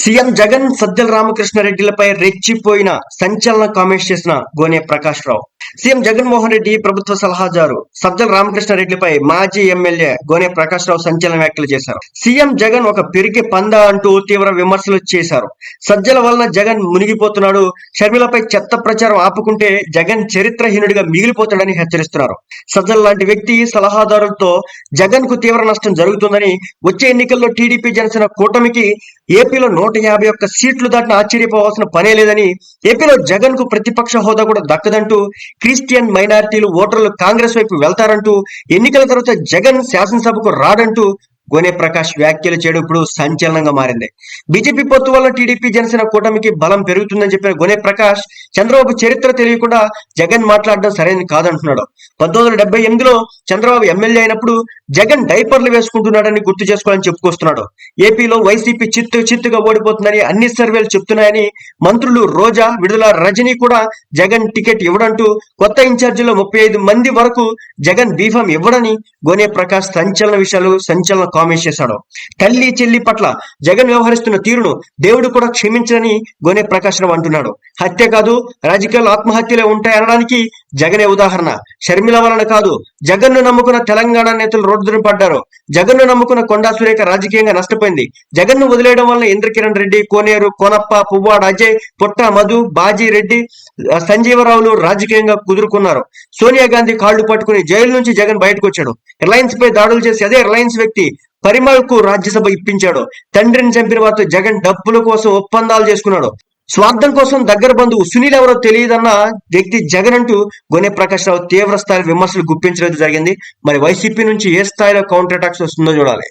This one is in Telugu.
సీఎం జగన్ సజ్జల రామకృష్ణారెడ్డిలపై రెచ్చిపోయిన సంచలన కామెంట్స్ చేసిన గోనె ప్రకాష్ రావు. సీఎం జగన్మోహన్ రెడ్డి ప్రభుత్వ సలహాదారు సజ్జల రామకృష్ణారెడ్డిపై మాజీ ఎమ్మెల్యే గోనె ప్రకాష్ రావు సంచలన వ్యాఖ్యలు చేశారు. సీఎం జగన్ ఒక పిరికి పంద అంటూ తీవ్ర విమర్శలు చేశారు. సజ్జల వలన జగన్ మునిగిపోతున్నాడు, షర్మిలపై చెత్త ప్రచారం ఆపుకుంటే జగన్ చరిత్రహీనుడిగా మిగిలిపోతాడని హెచ్చరిస్తున్నారు. సజ్జల లాంటి వ్యక్తి సలహాదారులతో జగన్ కు తీవ్ర నష్టం జరుగుతుందని, వచ్చే ఎన్నికల్లో టీడీపీ జనసేన కూటమికి ఏపీలో 151 సీట్లు దాటిన ఆశ్చర్యపోవాల్సిన పనే లేదని, ఏపీలో జగన్ కు ప్రతిపక్ష హోదా కూడా దక్కదంటూ, క్రిస్టియన్ మైనారిటీలు ఓటర్లు కాంగ్రెస్ వైపు వెళ్తారంటూ, ఎన్నికల తర్వాత జగన్ శాసనసభకు రాడంటూ గోనె ప్రకాష్ వ్యాఖ్యలు చేయడం ఇప్పుడు సంచలనంగా మారింది. బీజేపీ పొత్తు వల్ల టీడీపీ జనసేన కూటమికి బలం పెరుగుతుందని చెప్పిన గోనె ప్రకాష్ చంద్రబాబు చరిత్ర తెలియకుండా జగన్ మాట్లాడడం సరైనది కాదంటున్నాడు. 1978లో చంద్రబాబు ఎమ్మెల్యే అయినప్పుడు జగన్ డైపర్లు వేసుకుంటున్నాడని గుర్తు చేసుకోవాలని చెప్పుకొస్తున్నాడు. ఏపీలో వైసీపీ చిత్తుగా ఓడిపోతుందని అన్ని సర్వేలు చెప్తున్నాయని, మంత్రులు రోజా, విడుదల రజనీ కూడా జగన్ టికెట్ ఇవ్వడంటూ, కొత్త ఇన్ఛార్జీలో 35 మంది వరకు జగన్ బీఫామ్ ఇవ్వడని గోనె ప్రకాష్ సంచలన కామెంట్స్ చేశాడు. తల్లి చెల్లి పట్ల జగన్ వ్యవహరిస్తున్న తీరును దేవుడు కూడా క్షమించని గోనె ప్రకాష్ రావు అంటున్నాడు. హత్య కాదు, రాజకీయాలు ఆత్మహత్యలే ఉంటాయనడానికి జగనే ఉదాహరణ. షర్మిల వలన కాదు, జగన్ను నమ్ముకున్న తెలంగాణ నేతలు రోడ్డున పడ్డారు. జగన్ను నమ్ముకున్న కొండా సురేఖ రాజకీయంగా నష్టపోయింది. జగన్ను వదిలేయడం వల్ల ఇంద్రకిరణ్ రెడ్డి, కోనేరు, కోనప్ప, పువ్వాడ అజయ్, పుట్ట మధు, బాజీ రెడ్డి, సంజీవరావులు రాజకీయంగా కుదురుకున్నారు. సోనియా గాంధీ కాళ్లు పట్టుకుని జైలు నుంచి జగన్ బయటకు వచ్చాడు. రిలయన్స్ పై దాడులు చేసి అదే రిలయన్స్ వ్యక్తి పరిమళకు రాజ్యసభ ఇప్పించాడు. తండ్రిని చంపిన వారితో జగన్ డబ్బుల కోసం ఒప్పందాలు చేసుకున్నాడు. స్వార్థం కోసం దగ్గర బంధువు సునీల్ ఎవరో తెలియదన్న వ్యక్తి జగన్ అంటూ గోనె ప్రకాష్ రావు తీవ్ర స్థాయి విమర్శలు గుప్పించడం జరిగింది. మరి వైసీపీ నుంచి ఏ స్థాయిలో కౌంటర్ అటాక్స్ వస్తుందో చూడాలి.